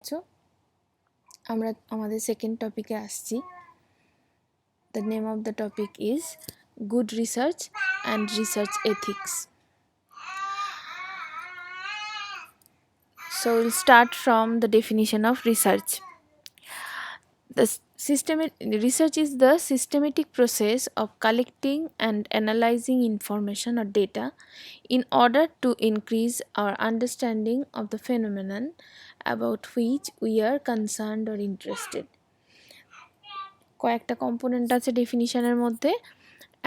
So আমরা আমাদের second টপিকে আসছি। The name of the topic is good research and research ethics. So we'll start from the definition of research. Research is the systematic process of collecting and analyzing information or data in order to increase our understanding of the phenomenon about which we are concerned or interested. কয়েকটা component আছে ডেফিনিশনের মধ্যে।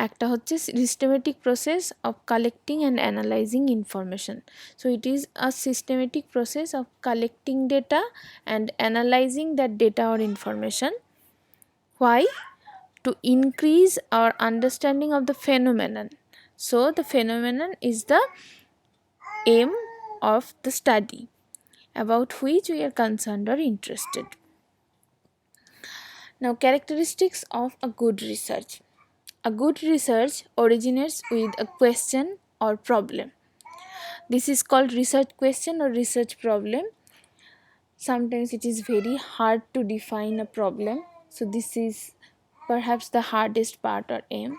একটা হচ্ছে systematic process of collecting and analysing information. So it is a systematic process of collecting data and analysing that data or information. Why? To increase our understanding of the phenomenon. So the phenomenon is the aim of the study about which we are concerned or interested. Now, characteristics of a good research. A good research originates with a question or problem. This is called research question or research problem. Sometimes it is very hard to define a problem, so this is perhaps the hardest part or aim.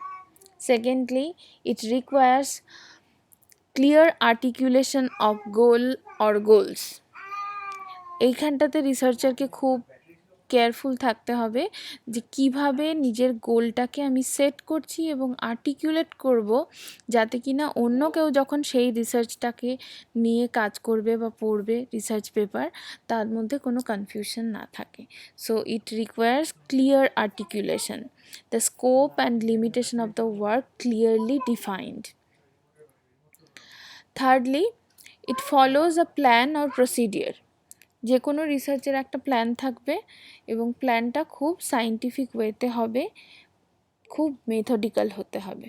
Secondly, it requires clear articulation of goal or goals. এইখানটাতে রিসার্চারকে খুব careful থাকতে হবে যে কিভাবে নিজের গোলটাকে আমি set করছি এবং আর্টিকুলেট করব, যাতে কিনা অন্য কেউ যখন সেই রিসার্চটাকে নিয়ে কাজ করবে বা পড়বে রিসার্চ পেপার, তার মধ্যে কোনো কনফিউশন না থাকে। So it requires clear articulation, the scope and limitation of the work clearly defined. Thirdly, it follows a plan or procedure. যে কোনো রিসার্চের একটা প্ল্যান থাকবে এবং প্ল্যানটা খুব সায়েন্টিফিক ওয়েতে হবে, খুব মেথডিক্যাল হতে হবে।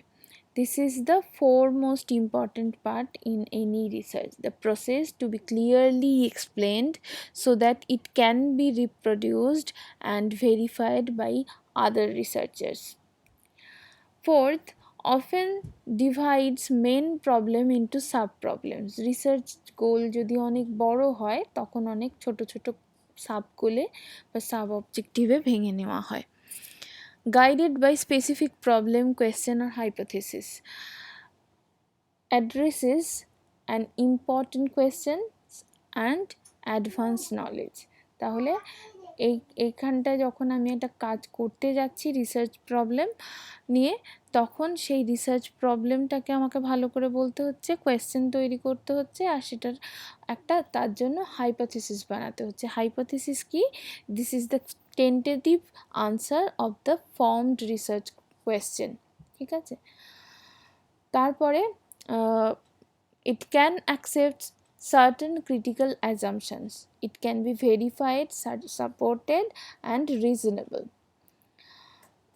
This is the foremost important part in any research, the process to be clearly explained so that it can be reproduced and verified by other researchers. Fourth, often divides main problem into sub problems. Research goal যদি অনেক বড় হয় তখন অনেক ছোট ছোট sub গোলে বা সাব অবজেক্টিভে ভেঙে নেওয়া হয়। Guided by specific problem, question আর hypothesis, addresses an important question and advance knowledge. তাহলে এইখানটায় যখন আমি একটা কাজ করতে যাচ্ছি রিসার্চ প্রবলেম নিয়ে, তখন সেই রিসার্চ প্রবলেমটাকে আমাকে ভালো করে বলতে হচ্ছে, কোয়েশ্চেন তৈরি করতে হচ্ছে, আর সেটার একটা তার জন্য হাইপোথিসিস বানাতে হচ্ছে। হাইপোথিসিস কি? This is the tentative answer of the formed research question. ঠিক আছে, তারপরে it can accept certain critical assumptions. It can be verified, supported and reasonable.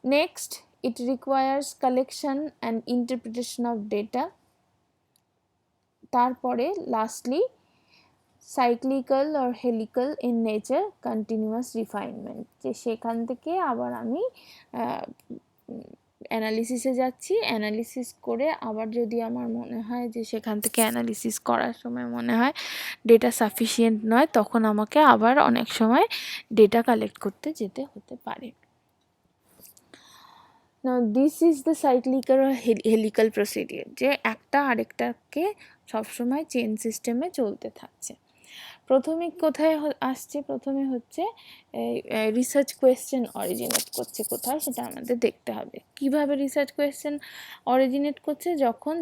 Next, it requires collection and interpretation of data. তারপরে lastly, cyclical or helical in nature, continuous refinement, যে সেখান থেকে আবার আমি অ্যানালিসিসে যাচ্ছি, অ্যানালিসিস করে আবার যদি আমার মনে হয় যে সেখান থেকে অ্যানালিসিস করার সময় মনে হয় ডেটা সাফিসিয়েন্ট নয়, তখন আমাকে আবার অনেক সময় ডেটা কালেক্ট করতে যেতে হতে পারে। Now this is the cyclical or helical procedure, যে একটা আরেকটাকে সবসময় চেন সিস্টেমে চলতে থাকছে। প্রথমে কোথায় আসছে? প্রথমে হচ্ছে রিসার্চ কোয়েশ্চেন অরিজিনেট করছে কোথায়, সেটা আমাদের দেখতে হবে। কিভাবে রিসার্চ কোয়েশ্চেন অরিজিনেট করছে? যখন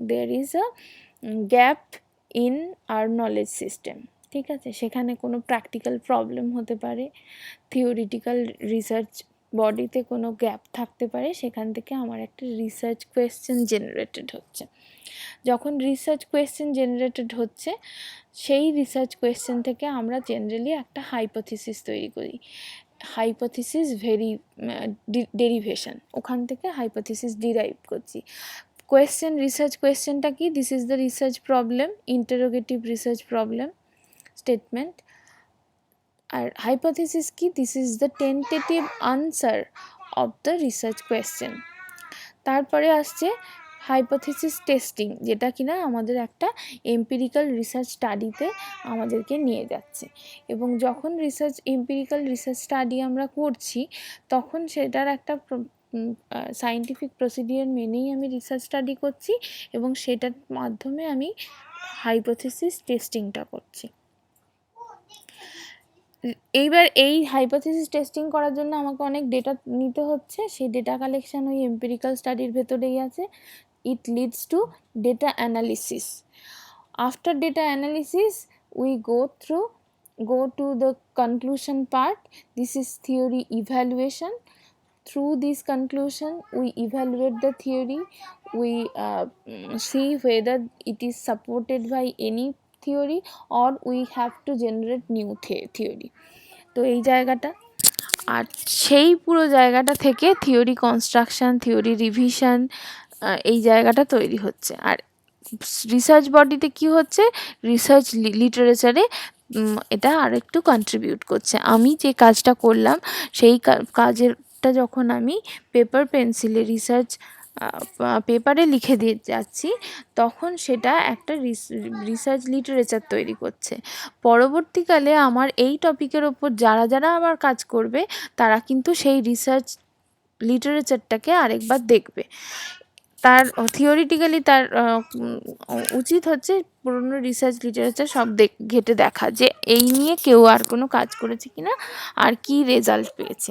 there is a gap in our knowledge system. ঠিক আছে, সেখানে কোনো প্র্যাকটিক্যাল প্রবলেম হতে পারে, থিওরিটিক্যাল রিসার্চ বডিতে কোনো গ্যাপ থাকতে পারে, সেখান থেকে আমার একটা রিসার্চ কোয়েশ্চেন জেনারেটেড হচ্ছে। যখন রিসার্চ কোয়েশ্চেন জেনারেটেড হচ্ছে, সেই রিসার্চ কোয়েশ্চেন থেকে আমরা জেনারেলি একটা হাইপোথিসিস তৈরি করি। হাইপোথিসিস ডেরিভেশন, ওখান থেকে হাইপোথিসিস ডিরাইভ করছি। কোয়েশ্চেন, রিসার্চ কোয়েশ্চেনটা কি? This is the research problem, interrogative research problem statement. আর হাইপোথিসিস কি? This is the tentative answer of the research question. তারপরে আসছে হাইপোথিসিস টেস্টিং, যেটা কিনা আমাদের একটা এম্পিরিক্যাল রিসার্চ স্টাডিতে আমাদেরকে নিয়ে যাচ্ছে। এবং যখন এম্পিরিক্যাল রিসার্চ স্টাডি আমরা করছি, তখন সেটার একটা সায়েন্টিফিক প্রসিডিওর মেনেই আমি রিসার্চ স্টাডি করছি, এবং সেটার মাধ্যমে আমি হাইপোথিসিস টেস্টিংটা করছি। এইবার এই হাইপোথিসিস টেস্টিং করার জন্য আমাকে অনেক ডেটা নিতে হচ্ছে। সেই ডেটা কালেকশন ওই এম্পিরিক্যাল স্টাডির ভেতরেই আছে। It leads to data analysis. After data analysis, we go to the conclusion part. This is theory evaluation. Through this conclusion, we evaluate the theory. We see whether it is supported by any theory, or we have to generate new theory. তো এই জায়গাটা, আর সেই পুরো জায়গাটা থেকে theory construction, theory revision, এই জায়গাটা তৈরি হচ্ছে। আর রিসার্চ বডিতে কি হচ্ছে, রিসার্চ লিটারেচারে এটা আরেকটু কন্ট্রিবিউট করছে। আমি যে কাজটা করলাম সেই কাজেরটা যখন আমি পেপার পেন্সিলে রিসার্চ পেপারে লিখে দিয়ে যাচ্ছি, তখন সেটা একটা রিসার্চ লিটারেচার তৈরি করছে। পরবর্তীকালে আমার এই টপিকের ওপর যারা যারা আবার কাজ করবে, তারা কিন্তু সেই রিসার্চ লিটারেচারটাকে আরেকবার দেখবে। তার থিওরিটিক্যালি তার উচিত হচ্ছে পুরনো রিসার্চ লিটারেচার সব ঘেটে দেখা, যে এই নিয়ে কেউ আর কোনো কাজ করেছে কিনা, আর কি রেজাল্ট পেয়েছে।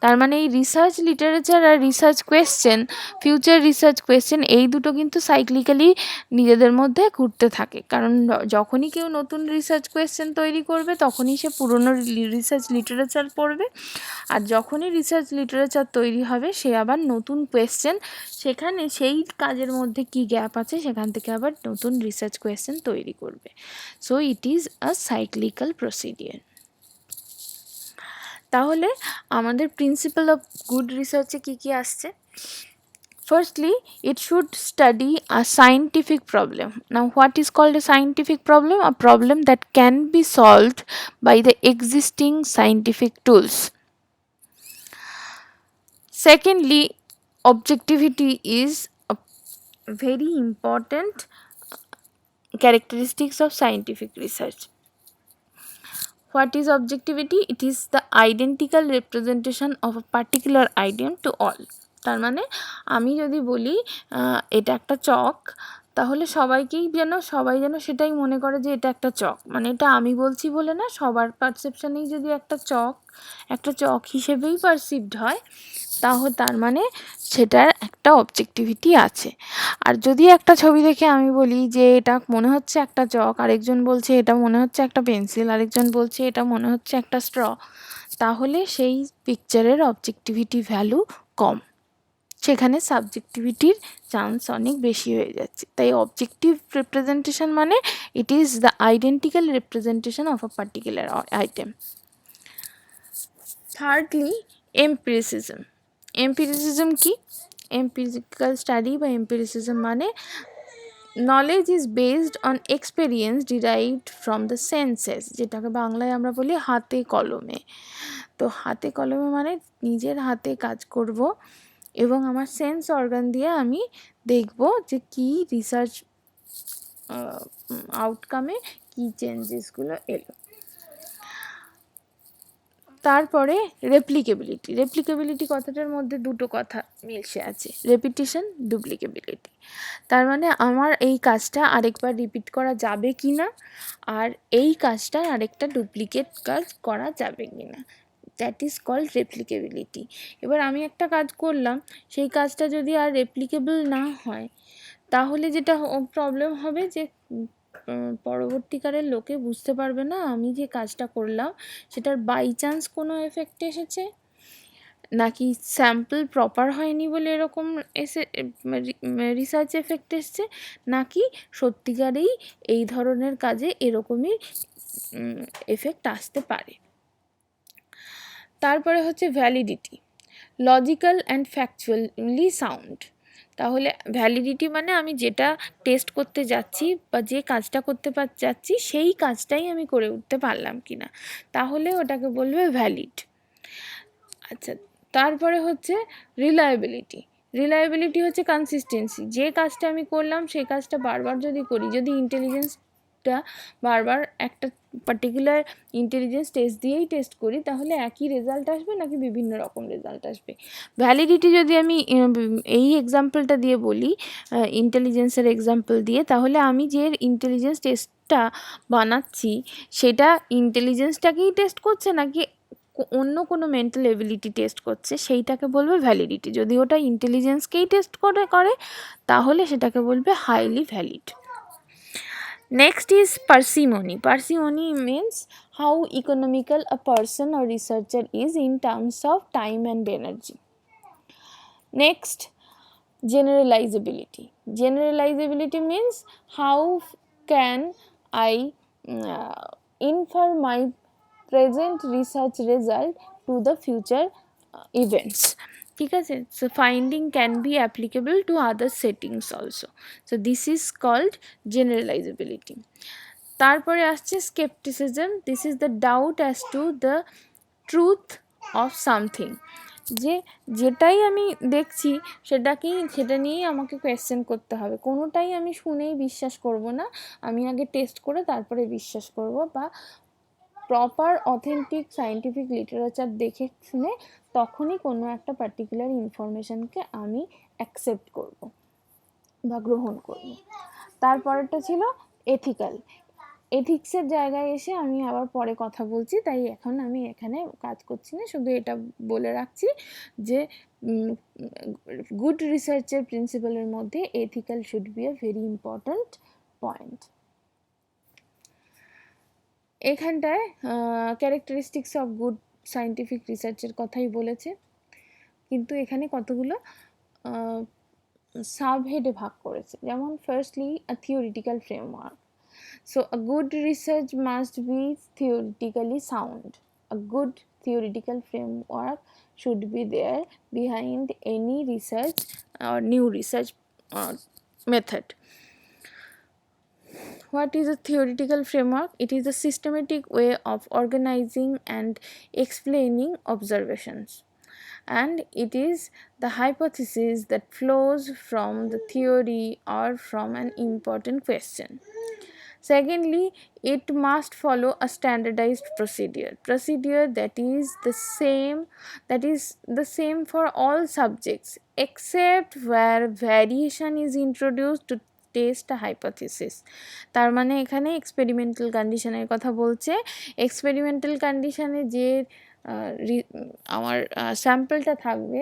তার মানে এই রিসার্চ লিটারেচার আর research question, future research question, এই দুটো কিন্তু সাইক্লিক্যালি নিজেদের মধ্যে ঘুরতে থাকে। কারণ যখনই কেউ নতুন রিসার্চ কোয়েশ্চেন তৈরি করবে, তখনই সে পুরনো রিসার্চ লিটারেচার পড়বে, আর যখনই রিসার্চ লিটারেচার তৈরি হবে, সে আবার নতুন কোয়েশ্চেন, সেখানে সেই কাজের মধ্যে কি গ্যাপ আছে সেখান থেকে আবার নতুন রিসার্চ কোয়েশ্চেন তৈরি করবে। So it is a cyclical procedure. তাহলে আমাদের প্রিন্সিপাল অফ গুড রিসার্চে কী কী আসছে? Firstly, it should study a scientific problem. Now, what is called a scientific problem? A problem that can be solved by the existing scientific tools. Secondly, objectivity is a very important characteristics of scientific research. What is objectivity? It is the identical representation of a particular item to all. তার মানে আমি যদি বলি এটা একটা চক, তাহলে সবাই যেন সেটাই মনে করে যে এটা একটা চক। মানে এটা আমি বলছি বলে না, সবার পারসেপশনেই যদি একটা চক হিসেবেই পারসিভড হয়, তাহলে তার মানে সেটার একটা অবজেক্টিভিটি আছে। আর যদি একটা ছবি দেখে আমি বলি যে এটা মনে হচ্ছে একটা চক, আরেকজন বলছে এটা মনে হচ্ছে একটা পেন্সিল, আরেকজন বলছে এটা মনে হচ্ছে একটা স্ট্র, তাহলে সেই পিকচারের অবজেক্টিভিটি ভ্যালু কম, সেখানে সাবজেক্টিভিটির চান্স অনেক বেশি হয়ে যাচ্ছে। তাই অবজেক্টিভ রিপ্রেজেন্টেশন মানে it is the identical representation of a particular item. Thirdly, empiricism. Empiricism কি? এম্পিরিক্যাল স্টাডি বা এম্পিরিসিজম মানে knowledge is based on experience derived from the senses, যেটাকে বাংলায় আমরা বলি হাতে কলমে। তো হাতে কলমে মানে নিজের হাতে কাজ করব এবং আমার সেন্স অর্গান দিয়ে আমি দেখব যে কী রিসার্চ আউটকামে কী চেঞ্জেসগুলো এলো। তারপরে রেপ্লিকেবিলিটি কথাটার মধ্যে দুটো কথা মিশে আছে, রেপিটিশন, ডুপ্লিকেবিলিটি। তার মানে আমার এই কাজটা আরেকবার রিপিট করা যাবে কি না, আর এই কাজটা আরেকটা ডুপ্লিকেট কাজ করা যাবে কি না, দ্যাট ইজ কল্ড রেপ্লিকেবিলিটি। এবার আমি একটা কাজ করলাম, সেই কাজটা যদি আর রেপ্লিকেবল না হয়, তাহলে যেটা প্রবলেম হবে যে পরবর্তীকালে লোকে বুঝতে পারবে না আমি যে কাজটা করলাম সেটার বাই চান্স কোনো এফেক্ট এসেছে, নাকি স্যাম্পল প্রপার হয়নি বলে এরকম রিসার্চ এফেক্ট এসছে, নাকি সত্যিকারেই এই ধরনের কাজে এরকমই এফেক্ট আসতে পারে। তারপরে হচ্ছে validity, logical and factually sound. তাহলে ভ্যালিডিটি মানে আমি যেটা টেস্ট করতে যাচ্ছি বা যে কাজটা করতে যাচ্ছি সেই কাজটাই আমি করে উঠতে পারলাম কি না, তাহলে ওটাকে বলবে ভ্যালিড। আচ্ছা, তারপরে হচ্ছে রিলায়েবিলিটি। রিলায়েবিলিটি হচ্ছে কনসিস্টেন্সি, যে কাজটা আমি করলাম সেই কাজটা বারবার যদি করি, যদি ইন্টেলিজেন্সটা বারবার একটা পার্টিকুলার ইন্টেলিজেন্স টেস্ট দিয়েই টেস্ট করি, তাহলে একই রেজাল্ট আসবে নাকি বিভিন্ন রকম রেজাল্ট আসবে। ভ্যালিডিটি যদি আমি এই এক্সাম্পলটা দিয়ে বলি, ইন্টেলিজেন্সের এক্সাম্পল দিয়ে, তাহলে আমি যে ইন্টেলিজেন্স টেস্টটা বানাচ্ছি সেটা ইন্টেলিজেন্সটাকেই টেস্ট করছে নাকি অন্য কোনো মেন্টাল এবিলিটি টেস্ট করছে, সেইটাকে বলবে ভ্যালিডিটি। যদি ওটা ইন্টেলিজেন্সকেই টেস্ট করে তাহলে সেটাকে বলবে highly valid. Next is parsimony. Parsimony means how economical a person or researcher is in terms of time and energy. Next, generalizability. Generalizability means how can I infer my present research result to the future events. ঠিক আছে, so finding can be applicable to other settings also. So this is called generalizability. তারপরে আসছে skepticism. This is the doubt as to the truth of something. যেটাই আমি দেখছি সেটা নিয়েই আমাকে কোয়েশ্চেন করতে হবে, কোনোটাই আমি শুনেই বিশ্বাস করব না, আমি আগে টেস্ট করে তারপরে বিশ্বাস করব, বা প্রপার অথেন্টিক সায়েন্টিফিক লিটারেচার দেখে শুনে তখনই কোনো একটা পার্টিকুলার ইনফরমেশানকে আমি অ্যাকসেপ্ট করব বা গ্রহণ করব। তারপরেরটা ছিল এথিক্যাল। এথিক্সের জায়গায় এসে আমি আবার পরে কথা বলছি, তাই এখন আমি এখানে কাজ করছি না, শুধু এটা বলে রাখছি যে গুড রিসার্চের প্রিন্সিপালের মধ্যে ethical should B a very important point. এখানটায় ক্যারেক্টারিস্টিক্স অফ গুড সায়েন্টিফিক রিসার্চের কথাই বলেছে, কিন্তু এখানে কতগুলো সাবহেডে ভাগ করেছে। যেমন firstly a theoretical framework. So a good research must be theoretically sound. A good theoretical framework should be there behind any research or new research method. What is a theoretical framework? It is a systematic way of organizing and explaining observations, and it is the hypothesis that flows from the theory or from an important question. Secondly, it must follow a standardized procedure that is the same for all subjects except where variation is introduced to test a hypothesis. তার মানে এখানে experimental কন্ডিশনের কথা বলছে। Experimental কন্ডিশনে যে আমার স্যাম্পলটা থাকবে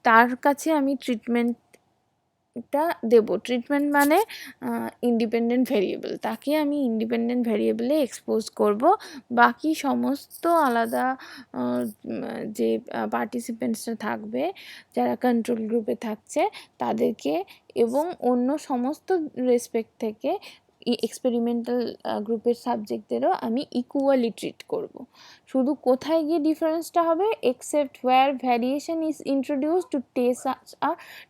তার কাছে আমি ট্রিটমেন্টটা দেব। ট্রিটমেন্ট মানে ইন্ডিপেন্ডেন্ট ভেরিয়েবল, তাকে আমি ইন্ডিপেন্ডেন্ট ভেরিয়েবলে এক্সপোজ করব। বাকি সমস্ত আলাদা যে পার্টিসিপেন্টসরা থাকবে, যারা কন্ট্রোল গ্রুপে থাকছে তাদেরকে এবং অন্য সমস্ত রেসপেক্ট থেকে এক্সপেরিমেন্টাল গ্রুপের সাবজেক্টদেরও আমি ইকুয়ালি ট্রিট করব। শুধু কোথায় গিয়ে ডিফারেন্সটা হবে, except where variation is introduce to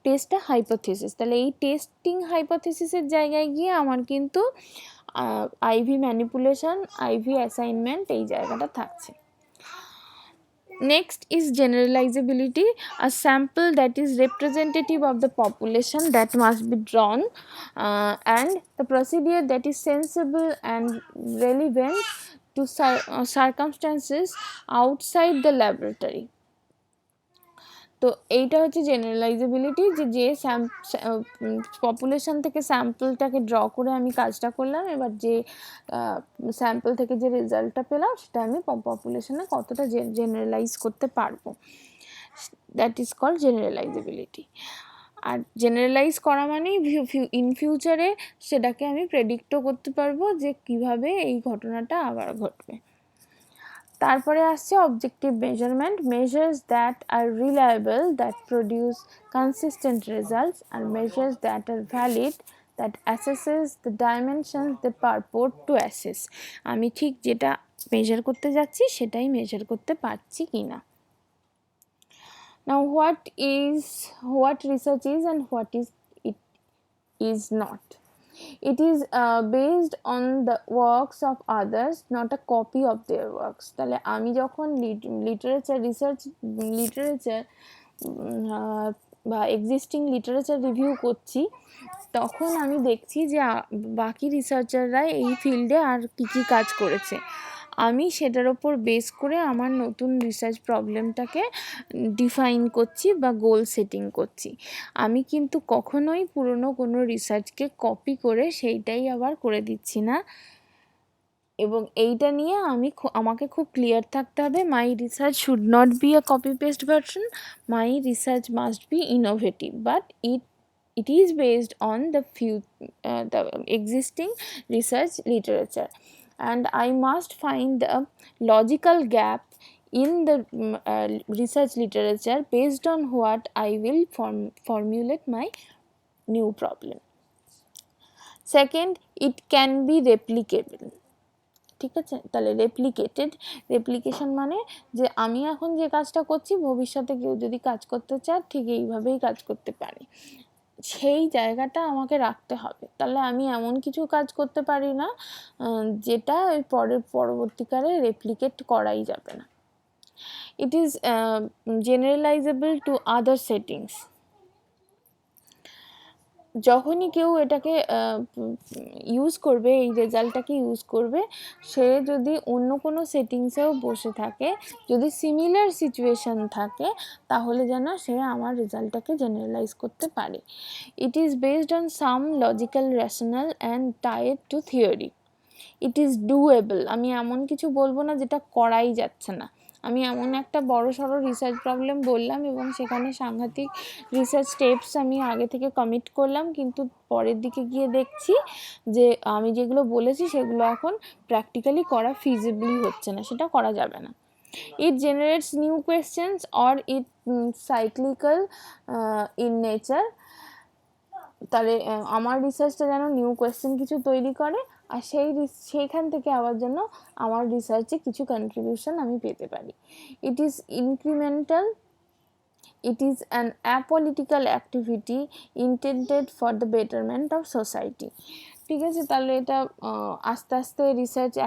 test a hypothesis. তাহলে এই টেস্টিং হাইপোথিসিসের জায়গায় গিয়ে আমার কিন্তু আইভি ম্যানিপুলেশন, আইভি অ্যাসাইনমেন্ট এই জায়গাটা থাকছে। Next is generalizability, a sample that is representative of the population that must be drawn, and the procedure that is sensible and relevant to circumstances outside the laboratory. তো এইটা হচ্ছে জেনারেলাইজেবিলিটি, যে population থেকে স্যাম্পলটাকে draw করে আমি কাজটা করলাম, এবার যে স্যাম্পল থেকে যে রেজাল্টটা পেলাম সেটা আমি পপুলেশনে কতটা জেনারেলাইজ করতে পারবো, দ্যাট ইজ কল্ড জেনারেলাইজেবিলিটি। আর জেনারেলাইজ করা মানেই ইন ফিউচারে সেটাকে আমি প্রেডিক্টও করতে পারবো যে কিভাবে এই ঘটনাটা আবার ঘটবে। তারপরে আসছে objective measurement, measures that are reliable, that produce consistent results, আর measures that are valid, that assesses the dimensions the purport to assess. আমি ঠিক যেটা মেজার করতে যাচ্ছি সেটাই মেজার করতে পারছি কি না। Now what research is and what it is not. It is based on the works of others, not a copy of their works. তাহলে আমি যখন লিটারেচার বা এক্সিস্টিং লিটারেচার রিভিউ করছি, তখন আমি দেখছি যে বাকি রিসার্চাররা এই ফিল্ডে আর কী কী কাজ করেছে। আমি সেটার ওপর বেস করে আমার নতুন রিসার্চ প্রবলেমটাকে ডিফাইন করছি বা গোল সেটিং করছি। আমি কিন্তু কখনোই পুরনো কোনো রিসার্চকে কপি করে সেইটাই আবার করে দিচ্ছি না। এবং এইটা নিয়ে আমাকে খুব ক্লিয়ার থাকতে হবে, my research should not be a copy paste version, my research must be innovative, but it is based on the existing research literature, and I must find a logical gap in the research literature based on what I will formulate my new problem. Second, it can be replicable. ঠিক আছে, তাহলে replication মানে যে আমি এখন যে কাজটা করছি ভবিষ্যতে কেউ যদি কাজ করতে চায় ঠিক এইভাবেই কাজ করতে পারে, সেই জায়গাটা আমাকে রাখতে হবে। তাহলে আমি এমন কিছু কাজ করতে পারি না যেটা ওই পরবর্তীকালে রেপ্লিকেট করাই যাবে না। It is generalisable to other settings. যখনই কেউ এটাকে ইউজ করবে, এই রেজাল্টটাকে ইউজ করবে, সে যদি অন্য কোনো সেটিংসেও বসে থাকে, যদি সিমিলার সিচুয়েশান থাকে, তাহলে যেন সে আমার রেজাল্টটাকে জেনারেলাইজ করতে পারে। It is based on some logical rational and tied to theory. It is doable. আমি এমন কিছু বলবো না যেটা করাই যাচ্ছে না। আমি এমন একটা বড়সড় রিসার্চ প্রবলেম বললাম এবং সেখানে সাংঘাতিক রিসার্চ স্টেপস আমি আগে থেকে কমিট করলাম, কিন্তু পরের দিকে গিয়ে দেখছি যে আমি যেগুলো বলেছি সেগুলো এখন প্র্যাকটিক্যালি করা ফিজিবলি হচ্ছে না, সেটা করা যাবে না। It generates new questions or it cyclical in nature. তাহলে আমার রিসার্চটা যেন নিউ কোয়েশ্চেন কিছু তৈরি করে, আর সেইখান থেকে আবার যেন আমার রিসার্চে কিছু কন্ট্রিবিউশন আমি পেতে পারি। It is incremental, it is an apolitical activity intended for the betterment of society. ঠিক আছে, তাহলে এটা আস্তে আস্তে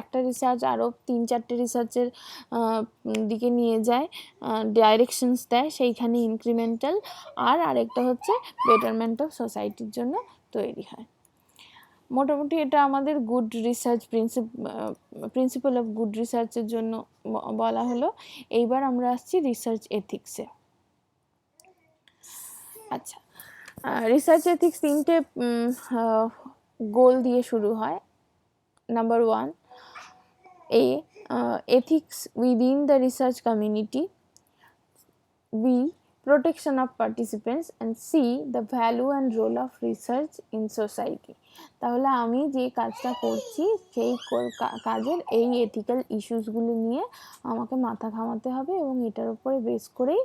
একটা রিসার্চ আরও 3-4টে রিসার্চের দিকে নিয়ে যায়, ডাইরেকশনস দেয়, সেইখানে ইনক্রিমেন্টাল, আর আরেকটা হচ্ছে বেটারমেন্ট অফ সোসাইটির জন্য তৈরি হয়। মোটামুটি এটা আমাদের good research principal of good রিসার্চের জন্য বলা হলো। এইবার আমরা আসছি রিসার্চ এথিক্সে। আচ্ছা, রিসার্চ এথিক্স 3টে গোল দিয়ে শুরু হয়। Number 1, A, ethics within the research community, B, protection of participants, and C, the value and role of research in society. তাহলে আমি যে কাজটা করছি সেই কাজের এই এথিক্যাল ইস্যুসগুলো নিয়ে আমাকে মাথা ঘামাতে হবে এবং এটার উপরে বেস করেই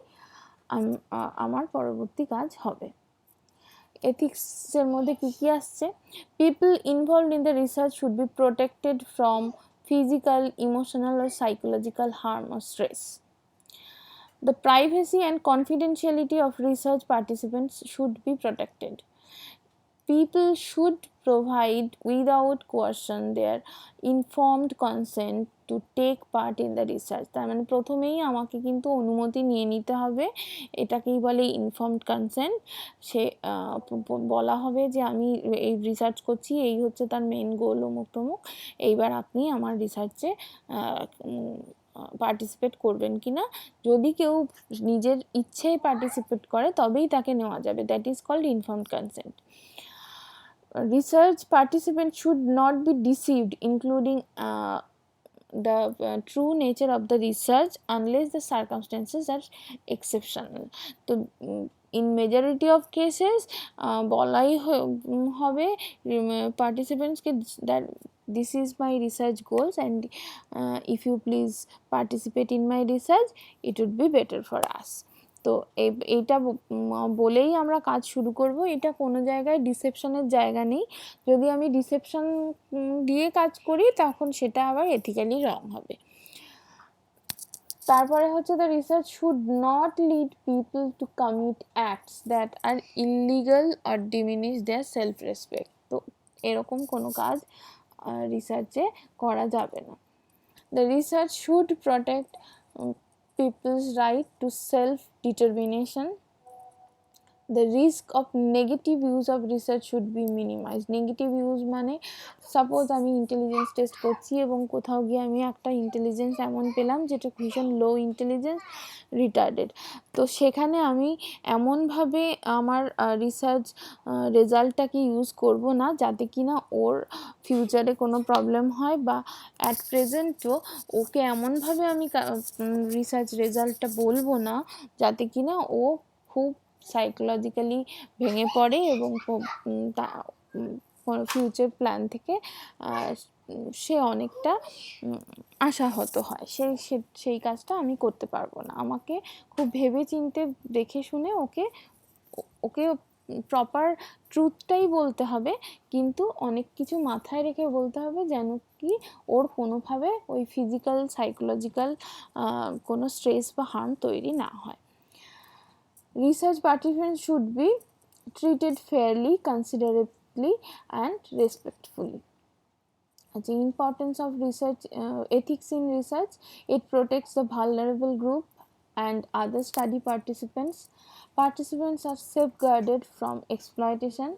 আমার পরবর্তী কাজ হবে। এথিক্সের মধ্যে কী কী আসছে? People involved in the research should be protected from physical, emotional or psychological harm or stress. The privacy and confidentiality of research participants should be protected. People should provide without coercion their informed consent to take part in the research. তার মানে প্রথমেই আমাকে কিন্তু অনুমতি নিয়ে নিতে হবে, এটাকেই বলে ইনফর্মড কনসেন্ট। সে বলা হবে যে আমি এই রিসার্চ করছি, এই হচ্ছে তার মেন গোল, অমুক তমুক, এইবার আপনি আমার রিসার্চে পার্টিসিপেট করবেন কি না। যদি কেউ নিজের ইচ্ছেই পার্টিসিপেট করে তবেই তাকে নেওয়া যাবে, that is called informed consent. Research participants should not be deceived, including the true nature of the research, unless the circumstances are exceptional. তো in majority of cases বলাই হবে participants-কে that this is my research goals and if you please participate in my research, it would be better for us. তো এইটা বলেই আমরা কাজ শুরু করব। এটা কোনো জায়গায় ডিসেপশনের জায়গা নেই। যদি আমি ডিসেপশন দিয়ে কাজ করি তখন সেটা আবার এথিক্যালি রং হবে। তারপরে হচ্ছে the research should not lead people to commit acts that are illegal or diminish their self respect. তো এরকম কোনো কাজ রিসার্চে করা যাবে না। The research should protect people's right to self-determination, the risk of negative use of research should be minimized. Negative use মানে suppose আমি ইন্টেলিজেন্স টেস্ট করছি এবং কোথাও গিয়ে আমি একটা ইন্টেলিজেন্স এমন পেলাম যেটা ভীষণ লো ইন্টেলিজেন্স, রিটার্ডেড, তো সেখানে আমি এমনভাবে আমার রিসার্চ রেজাল্টটাকে ইউজ করব না যাতে কিনা ওর ফিউচারে কোনো প্রবলেম হয়, বা অ্যাট প্রেজেন্টও ওকে এমনভাবে আমি রিসার্চ রেজাল্টটা বলবো না যাতে কিনা ও খুব সাইকোলজিক্যালি ভেঙে পড়ে এবং ফিউচার প্ল্যান থেকে সে অনেকটা আশাহত হয়। সেই কাজটা আমি করতে পারবো না। আমাকে খুব ভেবে চিন্তে দেখে শুনে ওকে ওকে প্রপার ট্রুথটাই বলতে হবে, কিন্তু অনেক কিছু মাথায় রেখে বলতে হবে যেন কি ওর কোনোভাবে ওই ফিজিক্যাল সাইকোলজিক্যাল কোনো স্ট্রেস বা হার্ম তৈরি না হয়। Research participants should be treated fairly, considerately and respectfully. The importance of research, ethics in research, it protects the vulnerable group and other study participants. Participants are safeguarded from exploitation,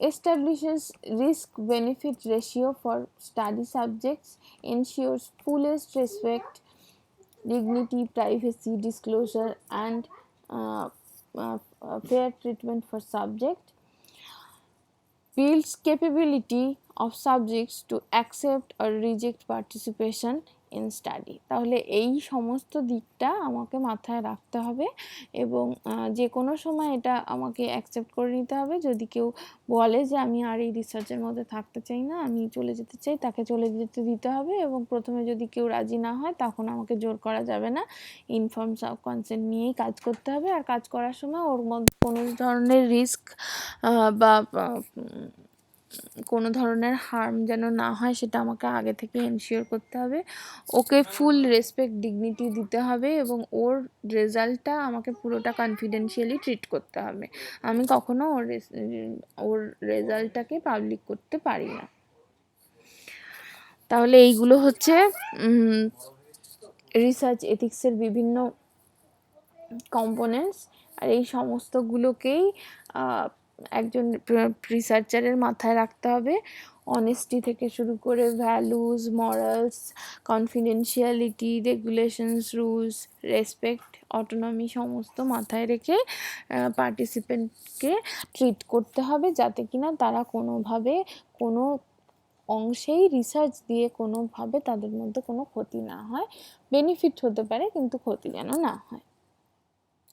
establishes risk-benefit ratio for study subjects, ensures fullest respect, dignity, privacy, disclosure and fair treatment for subject, builds capability of subjects to accept or reject participation in study. তাহলে এই সমস্ত দিকটা আমাকে মাথায় রাখতে হবে এবং যে কোনো সময় এটা আমাকে অ্যাকসেপ্ট করে নিতে হবে। যদি কেউ বলে যে আমি আর এই রিসার্চের মধ্যে থাকতে চাই না, আমি চলে যেতে চাই, তাকে চলে যেতে দিতে হবে এবং প্রথমে যদি কেউ রাজি না হয় তখন আমাকে জোর করা যাবে না, ইনফর্ম কনসেন্ট নিয়েই কাজ করতে হবে। আর কাজ করার সময় ওর মধ্যে কোনো ধরনের রিস্ক বা কোনো ধরনের হার্ম যেন না হয় সেটা আমাকে আগে থেকে এনশিওর করতে হবে। ওকে ফুল রেসপেক্ট, ডিগনিটি দিতে হবে এবং ওর রেজাল্টটা আমাকে পুরোটা কনফিডেন্সিয়ালি ট্রিট করতে হবে। আমি কখনো ওর রেজাল্টটাকে পাবলিক করতে পারি না। তাহলে এইগুলো হচ্ছে রিসার্চ এথিক্সের বিভিন্ন কম্পোনেন্টস। আর এই সমস্তগুলোকেই একজন রিসার্চারের মাথায় রাখতে হবে। অনেস্টি থেকে শুরু করে values, morals, confidentiality, regulations, rules, respect, autonomy সমস্ত মাথায় রেখে পার্টিসিপেন্টকে ট্রিট করতে হবে যাতে কিনা তারা কোনোভাবে কোনো অংশেই রিসার্চ দিয়ে কোনোভাবে তাদের মধ্যে কোনো ক্ষতি না হয়। বেনিফিট হতে পারে কিন্তু ক্ষতি যেন না হয়।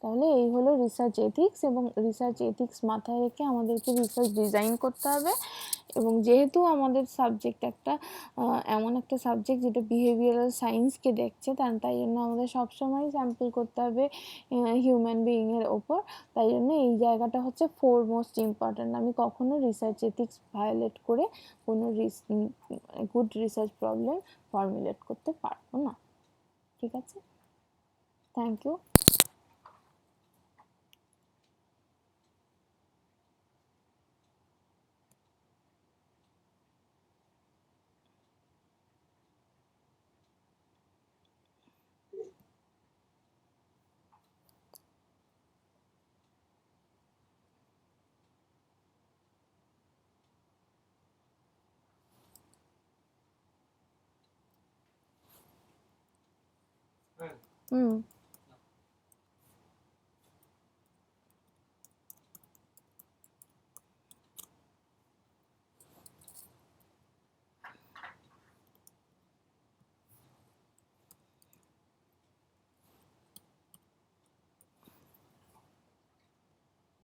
তাহলে এই হলো রিসার্চ এথিক্স, এবং রিসার্চ এথিক্স মাথায় রেখে আমাদেরকে রিসার্চ ডিজাইন করতে হবে। এবং যেহেতু আমাদের সাবজেক্ট একটা এমন একটা সাবজেক্ট যেটা বিহেভিয়ারাল সায়েন্সকে দেখছে, তাই জন্য আমাদের সবসময় স্যাম্পল করতে হবে হিউম্যান বিইংয়ের ওপর। তাই জন্য এই জায়গাটা হচ্ছে ফোরমোস্ট ইম্পর্ট্যান্ট। আমি কখনো রিসার্চ এথিক্স ভায়োলেট করে কোনো গুড রিসার্চ প্রবলেম ফর্মুলেট করতে পারবো না। ঠিক আছে, থ্যাংক ইউ।